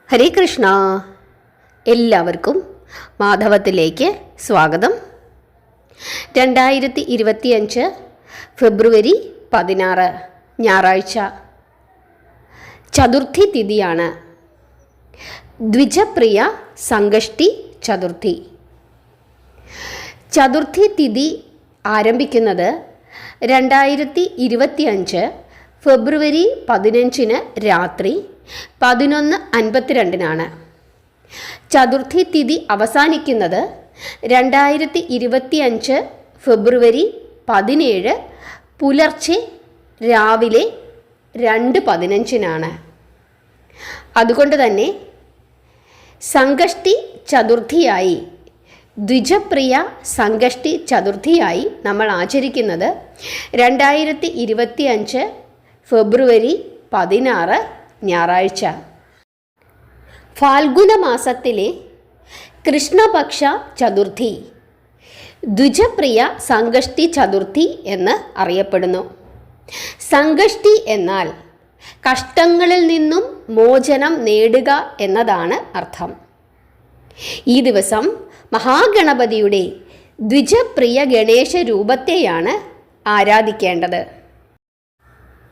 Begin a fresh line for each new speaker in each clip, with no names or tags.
ഹരേ കൃഷ്ണ. എല്ലാവർക്കും മാധവത്തിലേക്ക് സ്വാഗതം. 2025 ഫെബ്രുവരി 16 ഞായറാഴ്ച, ചതുർത്ഥി തിഥിയാണ്. ദ്വിജപ്രിയ സംഗഷ്ടി ചതുർത്ഥി. ചതുർത്ഥി തിഥി ആരംഭിക്കുന്നത് 2025 ഫെബ്രുവരി 15 രാത്രി 11:52 ചതുർത്ഥി തിഥി അവസാനിക്കുന്നത് 2025 ഫെബ്രുവരി 17 പുലർച്ചെ രാവിലെ 2:15 അതുകൊണ്ട് തന്നെ സംഗഷ്ടി ചതുർത്ഥിയായി, ദ്വിജപ്രിയ സംഗഷ്ടി ചതുർത്ഥിയായി നമ്മൾ ആചരിക്കുന്നത് 2025 ഫെബ്രുവരി 16 ഞായറാഴ്ച, ഫാൽഗുന മാസത്തിലെ കൃഷ്ണപക്ഷ ചതുർത്ഥി ദ്വിജപ്രിയ സംഗഷ്ടി ചതുർത്ഥി എന്ന് അറിയപ്പെടുന്നു. സംഗഷ്ടി എന്നാൽ കഷ്ടങ്ങളിൽ നിന്നും മോചനം നേടുക എന്നതാണ് അർത്ഥം. ഈ ദിവസം മഹാഗണപതിയുടെ ദ്വിജപ്രിയ ഗണേശ രൂപത്തെയാണ് ആരാധിക്കേണ്ടത്.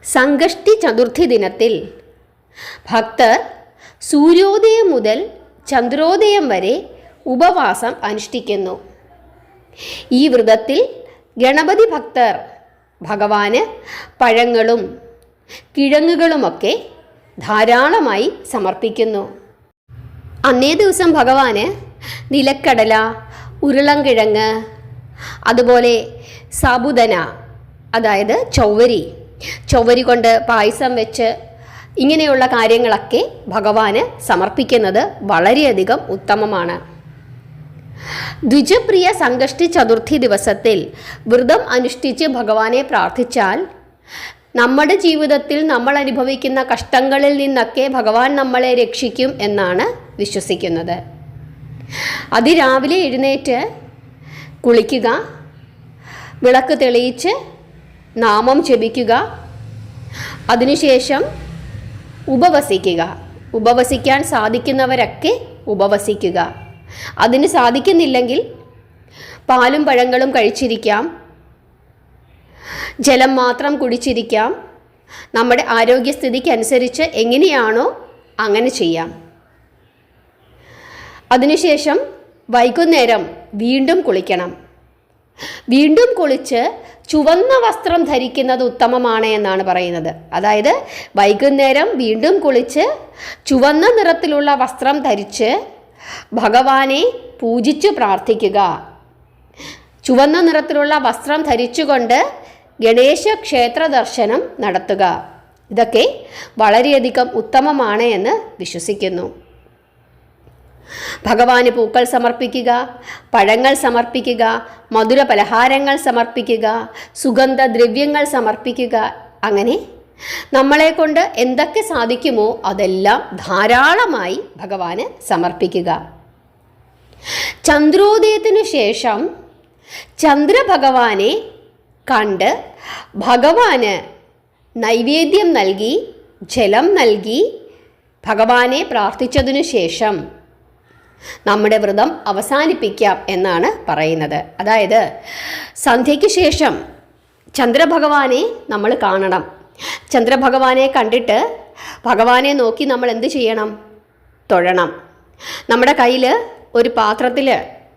സംഗഷ്ടി ചതുർത്ഥി ദിനത്തിൽ ഭക്തർ സൂര്യോദയം മുതൽ ചന്ദ്രോദയം വരെ ഉപവാസം അനുഷ്ഠിക്കുന്നു. ഈ വ്രതത്തിൽ ഗണപതി ഭക്തർ ഭഗവാന് പഴങ്ങളും കിഴങ്ങുകളുമൊക്കെ ധാരാളമായി സമർപ്പിക്കുന്നു. അന്നേ ദിവസം ഭഗവാന് നിലക്കടല, ഉരുളൻകിഴങ്ങ്, അതുപോലെ സാബുദന, അതായത് ചൊവ്വരി കൊണ്ട് പായസം വെച്ച് ഇങ്ങനെയുള്ള കാര്യങ്ങളൊക്കെ ഭഗവാന് സമർപ്പിക്കുന്നത് വളരെയധികം ഉത്തമമാണ്. ദ്വിജപ്രിയ സംഗഷ്ടി ചതുർത്ഥി ദിവസത്തിൽ വ്രതം അനുഷ്ഠിച്ച് ഭഗവാനെ പ്രാർത്ഥിച്ചാൽ നമ്മുടെ ജീവിതത്തിൽ നമ്മൾ അനുഭവിക്കുന്ന കഷ്ടങ്ങളിൽ നിന്നൊക്കെ ഭഗവാൻ നമ്മളെ രക്ഷിക്കും എന്നാണ് വിശ്വസിക്കുന്നത്. അതിരാവിലെ എഴുന്നേറ്റ് കുളിക്കുക, വിളക്ക് തെളിയിച്ച് നാമം ജപിക്കുക, അതിനുശേഷം ഉപവസിക്കാൻ സാധിക്കുന്നവരൊക്കെ ഉപവസിക്കുക. അതിന് സാധിക്കുന്നില്ലെങ്കിൽ പാലും പഴങ്ങളും കഴിച്ചിരിക്കാം, ജലം മാത്രം കുടിച്ചിരിക്കാം. നമ്മുടെ ആരോഗ്യസ്ഥിതിക്ക് അനുസരിച്ച് എങ്ങനെയാണോ അങ്ങനെ ചെയ്യാം. അതിനുശേഷം വൈകുന്നേരം വീണ്ടും കുളിക്കണം. വീണ്ടും കുളിച്ച് ചുവന്ന വസ്ത്രം ധരിക്കുന്നത് ഉത്തമമാണ് എന്നാണ് പറയുന്നത്. അതായത് വൈകുന്നേരം വീണ്ടും കുളിച്ച് ചുവന്ന നിറത്തിലുള്ള വസ്ത്രം ധരിച്ച് ഭഗവാനെ പൂജിച്ച് പ്രാർത്ഥിക്കുക. ചുവന്ന നിറത്തിലുള്ള വസ്ത്രം ധരിച്ചുകൊണ്ട് ഗണേശ ക്ഷേത്ര ദർശനം നടത്തുക. ഇതൊക്കെ വളരെയധികം ഉത്തമമാണ് എന്ന് വിശ്വസിക്കുന്നു. ഭഗവാന് പൂക്കൾ സമർപ്പിക്കുക, പഴങ്ങൾ സമർപ്പിക്കുക, മധുര പലഹാരങ്ങൾ സമർപ്പിക്കുക, സുഗന്ധദ്രവ്യങ്ങൾ സമർപ്പിക്കുക. അങ്ങനെ നമ്മളെ കൊണ്ട് എന്തൊക്കെ സാധിക്കുമോ അതെല്ലാം ധാരാളമായി ഭഗവാന് സമർപ്പിക്കുക. ചന്ദ്രോദയത്തിനു ശേഷം ചന്ദ്രഭഗവാനെ കണ്ട് ഭഗവാന് നൈവേദ്യം നൽകി, ജലം നൽകി ഭഗവാനെ പ്രാർത്ഥിച്ചതിനു ശേഷം നമ്മുടെ വ്രതം അവസാനിപ്പിക്കാം എന്നാണ് പറയുന്നത്. അതായത് സന്ധ്യയ്ക്ക് ശേഷം ചന്ദ്രഭഗവാനെ നമ്മൾ കാണണം. ചന്ദ്രഭഗവാനെ കണ്ടിട്ട് ഭഗവാനെ നോക്കി നമ്മൾ എന്ത് ചെയ്യണം? തൊഴണം. നമ്മുടെ കയ്യിൽ ഒരു പാത്രത്തിൽ,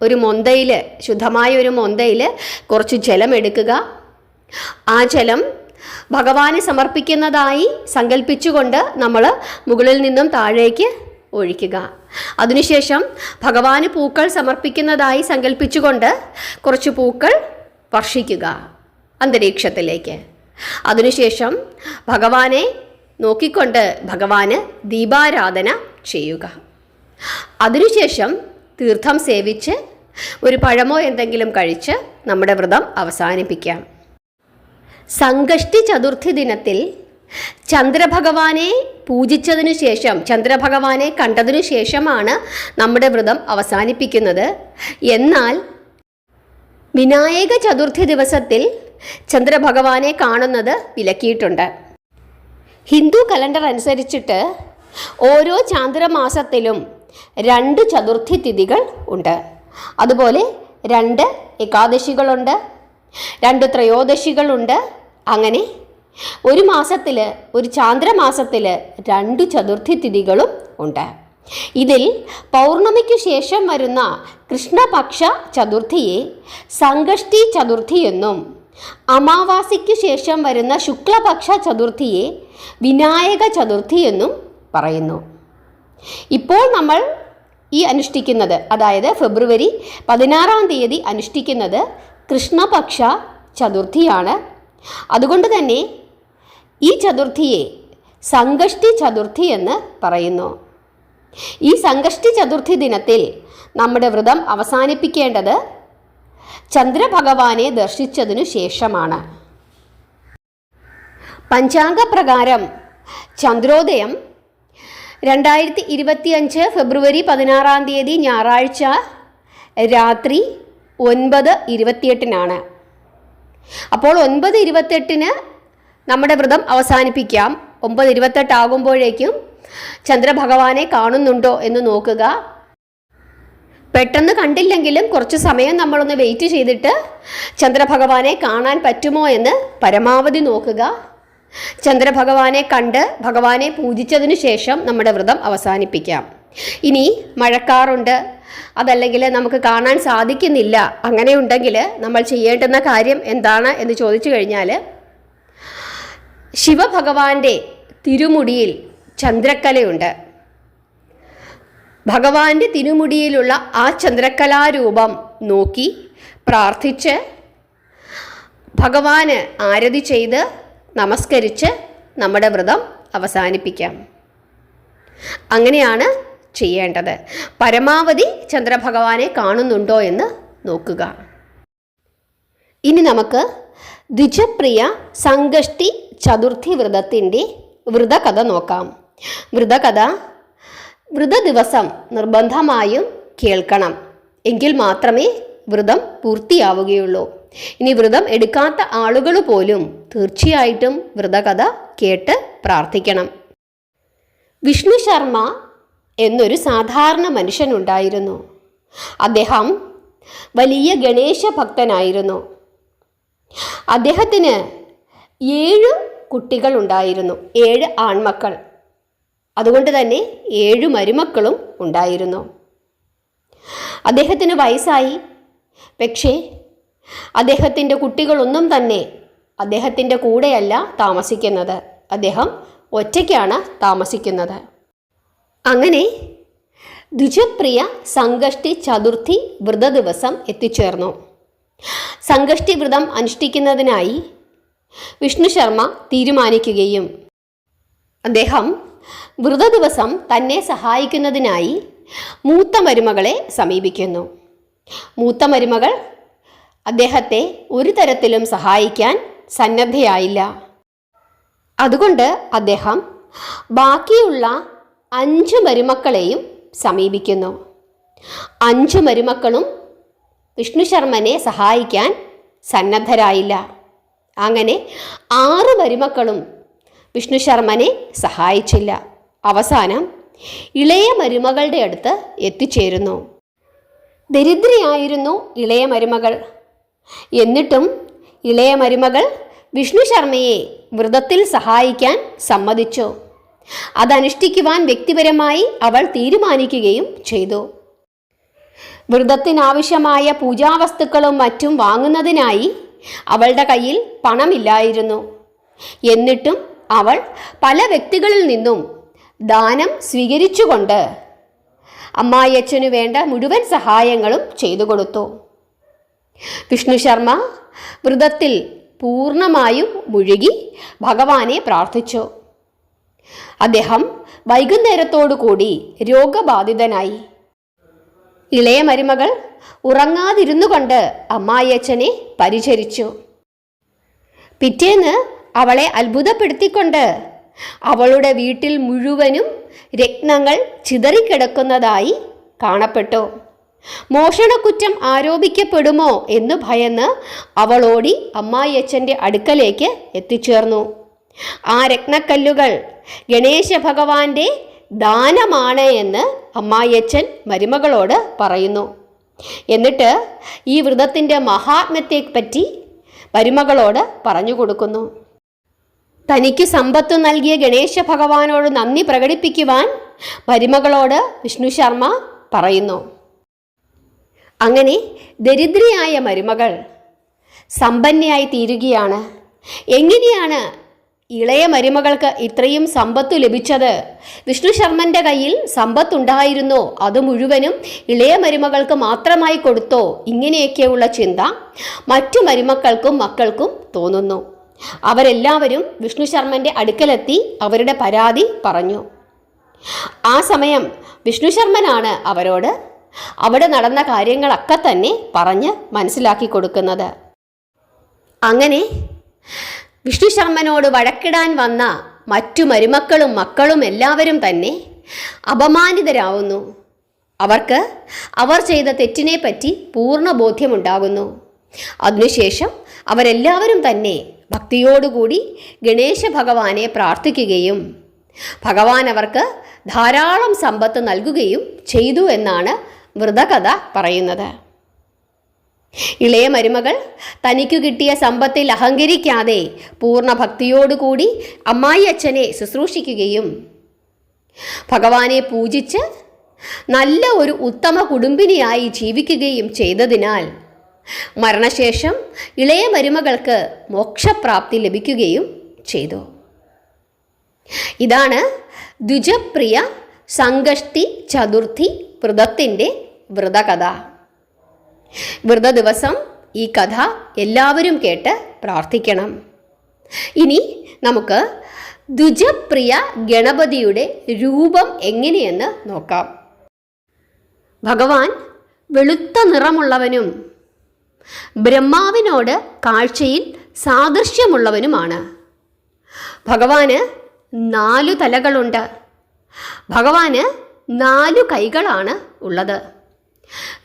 ഒരു മൊന്തയിൽ, ശുദ്ധമായ ഒരു മൊന്തയിൽ കുറച്ച് ജലം എടുക്കുക. ആ ജലം ഭഗവാനെ സമർപ്പിക്കുന്നതായി സങ്കല്പിച്ചുകൊണ്ട് നമ്മൾ മുകളിൽ നിന്നും താഴേക്ക് ഒഴിക്കുക. അതിനുശേഷം ഭഗവാന് പൂക്കൾ സമർപ്പിക്കുന്നതായി സങ്കല്പിച്ചുകൊണ്ട് കുറച്ച് പൂക്കൾ വർഷിക്കുക അന്തരീക്ഷത്തിലേക്ക്. അതിനുശേഷം ഭഗവാനെ നോക്കിക്കൊണ്ട് ഭഗവാന് ദീപാരാധന ചെയ്യുക. അതിനുശേഷം തീർത്ഥം സേവിച്ച് ഒരു പഴമോ എന്തെങ്കിലും കഴിച്ച് നമ്മുടെ വ്രതം അവസാനിപ്പിക്കാം. സംഗഷ്ടി ചതുർത്ഥി ദിനത്തിൽ ചന്ദ്രഭഗവാനെ പൂജിച്ചതിനു ശേഷം, ചന്ദ്രഭഗവാനെ കണ്ടതിനു ശേഷമാണ് നമ്മുടെ വ്രതം അവസാനിപ്പിക്കുന്നത്. എന്നാൽ വിനായക ചതുർത്ഥി ദിവസത്തിൽ ചന്ദ്രഭഗവാനെ കാണുന്നത് വിലക്കിയിട്ടുണ്ട്. ഹിന്ദു കലണ്ടർ അനുസരിച്ചിട്ട് ഓരോ ചാന്ദ്രമാസത്തിലും 2 ചതുർത്ഥി തിഥികൾ ഉണ്ട്. അതുപോലെ 2 ഏകാദശികളുണ്ട്, 2 ത്രയോദശികളുണ്ട്. അങ്ങനെ ഒരു മാസത്തിൽ, ഒരു ചാന്ദ്രമാസത്തിൽ 2 ചതുർത്ഥി തിഥികളും ഉണ്ട്. ഇതിൽ പൗർണമിക്ക് ശേഷം വരുന്ന കൃഷ്ണപക്ഷ ചതുർത്ഥിയെ സംകഷ്ടി ചതുർത്ഥി എന്നും അമാവാസിക്ക് ശേഷം വരുന്ന ശുക്ലപക്ഷ ചതുർത്ഥിയെ വിനായക ചതുർത്ഥി എന്നും പറയുന്നു. ഇപ്പോൾ നമ്മൾ ഈ അനുഷ്ഠിക്കുന്നത്, അതായത് ഫെബ്രുവരി 16-ാം തീയതി അനുഷ്ഠിക്കുന്നത് കൃഷ്ണപക്ഷ ചതുർത്ഥിയാണ്. അതുകൊണ്ട് തന്നെ ഈ ചതുർത്ഥിയെ സംകഷ്ടി ചതുർത്ഥി എന്ന് പറയുന്നു. ഈ സംകഷ്ടി ചതുർത്ഥി ദിനത്തിൽ നമ്മുടെ വ്രതം അവസാനിപ്പിക്കേണ്ടത് ചന്ദ്രഭഗവാനെ ദർശിച്ചതിനു ശേഷമാണ്. പഞ്ചാംഗ പ്രകാരം ചന്ദ്രോദയം 2025 ഫെബ്രുവരി 16-ാം തീയതി ഞായറാഴ്ച രാത്രി 9:28 അപ്പോൾ 9:28 നമ്മുടെ വ്രതം അവസാനിപ്പിക്കാം. 9:28 ആകുമ്പോഴേക്കും ചന്ദ്രഭഗവാനെ കാണുന്നുണ്ടോ എന്ന് നോക്കുക. പെട്ടെന്ന് കണ്ടില്ലെങ്കിലും കുറച്ച് സമയം നമ്മളൊന്ന് വെയിറ്റ് ചെയ്തിട്ട് ചന്ദ്രഭഗവാനെ കാണാൻ പറ്റുമോ എന്ന് പരമാവധി നോക്കുക. ചന്ദ്രഭഗവാനെ കണ്ട് ഭഗവാനെ പൂജിച്ചതിന് ശേഷം നമ്മുടെ വ്രതം അവസാനിപ്പിക്കാം. ഇനി മഴക്കാറുണ്ട്, അതല്ലെങ്കിൽ നമുക്ക് കാണാൻ സാധിക്കുന്നില്ല, അങ്ങനെ ഉണ്ടെങ്കിൽ നമ്മൾ ചെയ്യേണ്ടുന്ന കാര്യം എന്താണ് എന്ന് ചോദിച്ചു കഴിഞ്ഞാൽ, ശിവഭഗവാന്റെ തിരുമുടിയിൽ ചന്ദ്രക്കലയുണ്ട്. ഭഗവാന്റെ തിരുമുടിയിലുള്ള ആ ചന്ദ്രക്കലാരൂപം നോക്കി പ്രാർത്ഥിച്ച് ഭഗവാന് ആരതി ചെയ്ത് നമസ്കരിച്ച് നമ്മുടെ വ്രതം അവസാനിപ്പിക്കാം. അങ്ങനെയാണ് ചെയ്യേണ്ടത്. പരമാവധി ചന്ദ്രഭഗവാനെ കാണുന്നുണ്ടോ എന്ന് നോക്കുക. ഇനി നമുക്ക് ദ്വിജപ്രിയ സംകഷ്ടി ചതുർത്ഥി വ്രതത്തിൻ്റെ വ്രതകഥ നോക്കാം. വ്രതകഥ വ്രത ദിവസം നിർബന്ധമായും കേൾക്കണം, എങ്കിൽ മാത്രമേ വ്രതം പൂർത്തിയാവുകയുള്ളൂ. ഇനി വ്രതം എടുക്കാത്ത ആളുകൾ പോലും തീർച്ചയായിട്ടും വ്രതകഥ കേട്ട് പ്രാർത്ഥിക്കണം. വിഷ്ണു ശർമ്മ എന്നൊരു സാധാരണ മനുഷ്യനുണ്ടായിരുന്നു. അദ്ദേഹം വലിയ ഗണേശ ഭക്തനായിരുന്നു. അദ്ദേഹത്തിന് 7 കുട്ടികൾ ഉണ്ടായിരുന്നു, 7 ആൺമക്കൾ. അതുകൊണ്ട് തന്നെ 7 മരുമക്കളും ഉണ്ടായിരുന്നു. അദ്ദേഹത്തിന് വയസ്സായി. പക്ഷേ അദ്ദേഹത്തിൻ്റെ കുട്ടികളൊന്നും തന്നെ അദ്ദേഹത്തിൻ്റെ കൂടെയല്ല താമസിക്കുന്നത്. അദ്ദേഹം ഒറ്റയ്ക്കാണ് താമസിക്കുന്നത്. അങ്ങനെ ദ്വിജപ്രിയ സംകഷ്ടി ചതുർത്ഥി വ്രത ദിവസം എത്തിച്ചേർന്നു. സംകഷ്ടി വ്രതം അനുഷ്ഠിക്കുന്നതിനായി വിഷ്ണു ശർമ്മ തീരുമാനിക്കുകയും അദ്ദേഹം വ്രത ദിവസം തന്നെ സഹായിക്കുന്നതിനായി മൂത്ത മരുമകളെ സമീപിക്കുന്നു. മൂത്ത മരുമകൾ അദ്ദേഹത്തെ ഒരു തരത്തിലും സഹായിക്കാൻ സന്നദ്ധയായില്ല. അതുകൊണ്ട് അദ്ദേഹം ബാക്കിയുള്ള 5 മരുമക്കളെയും സമീപിക്കുന്നു. 5 മരുമക്കളും വിഷ്ണു ശർമ്മനെ സഹായിക്കാൻ സന്നദ്ധരായില്ല. അങ്ങനെ 6 മരുമക്കളും വിഷ്ണു ശർമ്മനെ സഹായിച്ചില്ല. അവസാനം ഇളയ മരുമകളുടെ അടുത്ത് എത്തിച്ചേരുന്നു. ദരിദ്രയായിരുന്നു ഇളയ മരുമകൾ. എന്നിട്ടും ഇളയ മരുമകൾ വിഷ്ണു ശർമ്മയെ വ്രതത്തിൽ സഹായിക്കാൻ സമ്മതിച്ചു. അതനുഷ്ഠിക്കുവാൻ വ്യക്തിപരമായി അവൾ തീരുമാനിക്കുകയും ചെയ്തു. വ്രതത്തിനാവശ്യമായ പൂജാവസ്തുക്കളും മറ്റും വാങ്ങുന്നതിനായി അവളുടെ കയ്യിൽ പണമില്ലായിരുന്നു. എന്നിട്ടും അവൾ പല വ്യക്തികളിൽ നിന്നും ദാനം സ്വീകരിച്ചുകൊണ്ട് അമ്മായിയച്ഛനു വേണ്ട മുഴുവൻ സഹായങ്ങളും ചെയ്തു കൊടുത്തു. വിഷ്ണു ശർമ്മ വ്രതത്തിൽ പൂർണ്ണമായും മുഴുകി ഭഗവാനെ പ്രാർത്ഥിച്ചു. അദ്ദേഹം വൈകുന്നേരത്തോടു കൂടി രോഗബാധിതനായി. ഇളയ മരുമകൾ ഉറങ്ങാതിരുന്നു കൊണ്ട് അമ്മായിയച്ഛനെ പരിചരിച്ചു. പിറ്റേന്ന് അവളെ അത്ഭുതപ്പെടുത്തിക്കൊണ്ട് അവളുടെ വീട്ടിൽ മുഴുവനും രത്നങ്ങൾ ചിതറിക്കിടക്കുന്നതായി കാണപ്പെട്ടു. മോഷണക്കുറ്റം ആരോപിക്കപ്പെടുമോ എന്ന് ഭയന്ന് അവളോടി അമ്മായിയച്ഛൻ്റെ അടുക്കലേക്ക് എത്തിച്ചേർന്നു. ആ രത്നക്കല്ലുകൾ ഗണേശ ഭഗവാന്റെ ദാനമാണ് എന്ന് അമ്മായിയച്ഛൻ മരുമകളോട് പറയുന്നു. എന്നിട്ട് ഈ വ്രതത്തിൻ്റെ മഹാത്മ്യത്തെപ്പറ്റി മരുമകളോട് പറഞ്ഞു കൊടുക്കുന്നു. തനിക്ക് സമ്പത്ത് നൽകിയ ഗണേശ ഭഗവാനോട് നന്ദി പ്രകടിപ്പിക്കുവാൻ മരുമകളോട് വിഷ്ണു ശർമ്മ പറയുന്നു. അങ്ങനെ ദരിദ്രയായ മരുമകൾ സമ്പന്നയായി തീരുകയാണ്. എങ്ങനെയാണ് ഇളയ മരുമകൾക്ക് ഇത്രയും സമ്പത്ത് ലഭിച്ചത്? വിഷ്ണു ശർമ്മൻ്റെ കയ്യിൽ സമ്പത്തുണ്ടായിരുന്നോ? അത് മുഴുവനും ഇളയ മരുമകൾക്ക് മാത്രമായി കൊടുത്തോ? ഇങ്ങനെയൊക്കെയുള്ള ചിന്ത മറ്റു മരുമക്കൾക്കും മക്കൾക്കും തോന്നുന്നു. അവരെല്ലാവരും വിഷ്ണു ശർമ്മൻ്റെ അടുക്കലെത്തി അവരുടെ പരാതി പറഞ്ഞു. ആ സമയം വിഷ്ണു ശർമ്മനാണ് അവരോട് അവിടെ നടന്ന കാര്യങ്ങളൊക്കെ തന്നെ പറഞ്ഞ് മനസ്സിലാക്കി കൊടുക്കുന്നത്. അങ്ങനെ വിഷ്ണു ശർമ്മനോട് വഴക്കിടാൻ വന്ന മറ്റു മരുമക്കളും മക്കളും എല്ലാവരും തന്നെ അപമാനിതരാവുന്നു. അവർക്ക് അവർ ചെയ്ത തെറ്റിനെ പറ്റി പൂർണ്ണ ബോധ്യമുണ്ടാകുന്നു. അതിനുശേഷം അവരെല്ലാവരും തന്നെ ഭക്തിയോടുകൂടി ഗണേശ ഭഗവാനെ പ്രാർത്ഥിക്കുകയും ഭഗവാൻ അവർക്ക് ധാരാളം സമ്പത്ത് നൽകുകയും ചെയ്തു എന്നാണ് വ്രതകഥ പറയുന്നത്. ഇളയ മരുമകൾ തനിക്കു കിട്ടിയ സമ്പത്തിൽ അഹങ്കരിക്കാതെ പൂർണ്ണ ഭക്തിയോടുകൂടി അമ്മായി അച്ഛനെ ശുശ്രൂഷിക്കുകയും ഭഗവാനെ പൂജിച്ച് നല്ല ഒരു ഉത്തമ കുടുംബിനിയായി ജീവിക്കുകയും ചെയ്തതിനാൽ മരണശേഷം ഇളയ മരുമകൾക്ക് മോക്ഷപ്രാപ്തി ലഭിക്കുകയും ചെയ്തു. ഇതാണ് ദ്വിജപ്രിയ സംഗഷ്ടി ചതുർത്ഥി വ്രതത്തിൻ്റെ വ്രതകഥ. വ്രത ദിവസം ഈ കഥ എല്ലാവരും കേട്ട് പ്രാർത്ഥിക്കണം. ഇനി നമുക്ക് ദ്വിജപ്രിയ ഗണപതിയുടെ രൂപം എങ്ങനെയെന്ന് നോക്കാം. ഭഗവാൻ വെളുത്ത നിറമുള്ളവനും ബ്രഹ്മാവിനോട് കാഴ്ചയിൽ സാദൃശ്യമുള്ളവനുമാണ്. ഭഗവാന് 4 തലകളുണ്ട്. ഭഗവാന് 4 കൈകളാണ് ഉള്ളത്.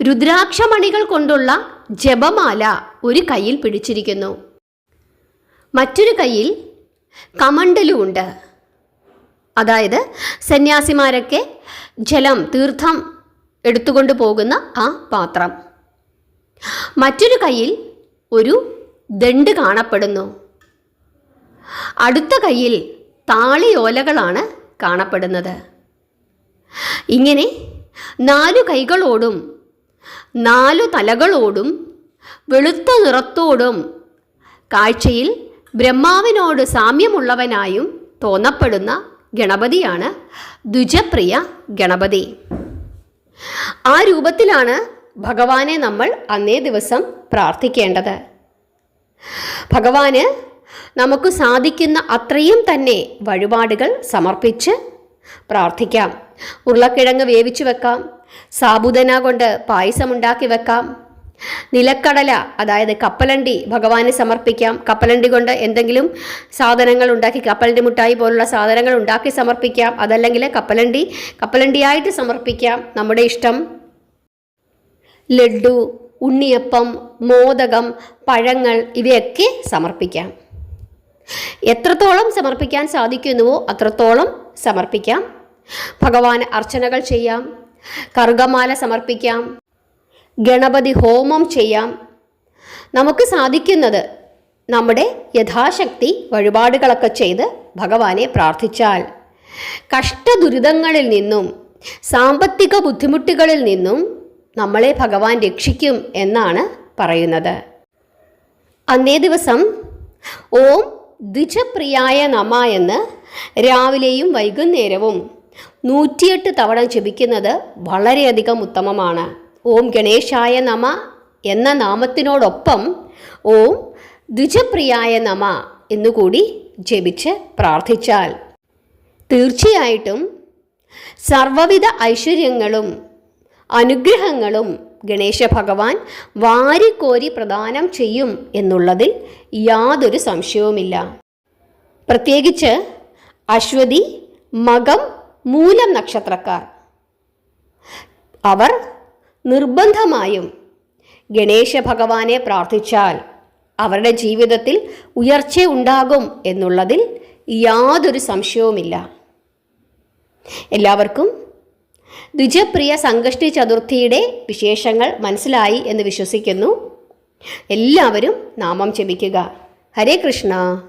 രുദ്രാക്ഷമണികൾ കൊണ്ടുള്ള ജപമാല ഒരു കയ്യിൽ പിടിച്ചിരിക്കുന്നു. മറ്റൊരു കയ്യിൽ കമണ്ഡലുമുണ്ട്. അതായത് സന്യാസിമാരൊക്കെ ജലം തീർത്ഥം എടുത്തുകൊണ്ട് പോകുന്ന ആ പാത്രം. മറ്റൊരു കയ്യിൽ ഒരു ദണ്ട് കാണപ്പെടുന്നു. അടുത്ത കയ്യിൽ താളിയോലകളാണ് കാണപ്പെടുന്നത്. ഇങ്ങനെ 4 കൈകളോടും 4 തലകളോടും വെളുത്ത നിറത്തോടും കാഴ്ചയിൽ ബ്രഹ്മാവിനോട് സാമ്യമുള്ളവനായും തോന്നപ്പെടുന്ന ഗണപതിയാണ് ദ്വിജപ്രിയ ഗണപതി. ആ രൂപത്തിലാണ് ഭഗവാനെ നമ്മൾ അന്നേ ദിവസം പ്രാർത്ഥിക്കേണ്ടത്. ഭഗവാന് നമുക്ക് സാധിക്കുന്ന അത്രയും തന്നെ വഴിപാടുകൾ സമർപ്പിച്ച് പ്രാർത്ഥിക്കാം. ഉരുളക്കിഴങ്ങ് വേവിച്ചു വെക്കാം, സാബുദന കൊണ്ട് പായസമുണ്ടാക്കി വെക്കാം, നിലക്കടല അതായത് കപ്പലണ്ടി ഭഗവാന് സമർപ്പിക്കാം. കപ്പലണ്ടി കൊണ്ട് എന്തെങ്കിലും സാധനങ്ങൾ ഉണ്ടാക്കി, കപ്പലണ്ടി മുട്ടായി പോലുള്ള സാധനങ്ങൾ ഉണ്ടാക്കി സമർപ്പിക്കാം. അതല്ലെങ്കിൽ കപ്പലണ്ടിയായിട്ട് സമർപ്പിക്കാം. നമ്മുടെ ഇഷ്ടം. ലഡ്ഡു, ഉണ്ണിയപ്പം, മോദകം, പഴങ്ങൾ ഇവയൊക്കെ സമർപ്പിക്കാം. എത്രത്തോളം സമർപ്പിക്കാൻ സാധിക്കുന്നുവോ അത്രത്തോളം സമർപ്പിക്കാം. ഭഗവാന് അർച്ചനകൾ ചെയ്യാം, കറുകമാല സമർപ്പിക്കാം, ഗണപതി ഹോമം ചെയ്യാം. നമുക്ക് സാധിക്കുന്നത് നമ്മുടെ യഥാശക്തി വഴിപാടുകളൊക്കെ ചെയ്ത് ഭഗവാനെ പ്രാർത്ഥിച്ചാൽ കഷ്ടദുരിതങ്ങളിൽ നിന്നും സാമ്പത്തിക ബുദ്ധിമുട്ടുകളിൽ നിന്നും നമ്മളെ ഭഗവാൻ രക്ഷിക്കും എന്നാണ് പറയുന്നത്. അന്നേ ദിവസം ഓം ദ്വിജപ്രിയായ നമ എന്ന് രാവിലെയും വൈകുന്നേരവും 108 തവണ ജപിക്കുന്നത് വളരെയധികം ഉത്തമമാണ്. ഓം ഗണേശായ നമ എന്ന നാമത്തിനോടൊപ്പം ഓം ദ്വിജപ്രിയായ നമ എന്നുകൂടി ജപിച്ച് പ്രാർത്ഥിച്ചാൽ തീർച്ചയായിട്ടും സർവവിധ ഐശ്വര്യങ്ങളും അനുഗ്രഹങ്ങളും ഗണേശ ഭഗവാൻ വാരിക്കോരി പ്രദാനം ചെയ്യും എന്നുള്ളതിൽ യാതൊരു സംശയവുമില്ല. പ്രത്യേകിച്ച് അശ്വതി, മകം, മൂലം നക്ഷത്രക്കാർ അവർ നിർബന്ധമായും ഗണേശ ഭഗവാനെ പ്രാർത്ഥിച്ചാൽ അവരുടെ ജീവിതത്തിൽ ഉയർച്ച ഉണ്ടാകും എന്നുള്ളതിൽ യാതൊരു സംശയവുമില്ല. എല്ലാവർക്കും ദ്വിജപ്രിയ സംകഷ്ടി ചതുർത്ഥിയുടെ വിശേഷങ്ങൾ മനസ്സിലായി എന്ന് വിശ്വസിക്കുന്നു. എല്ലാവരും നാമം ജപിക്കുക. ഹരേ കൃഷ്ണ.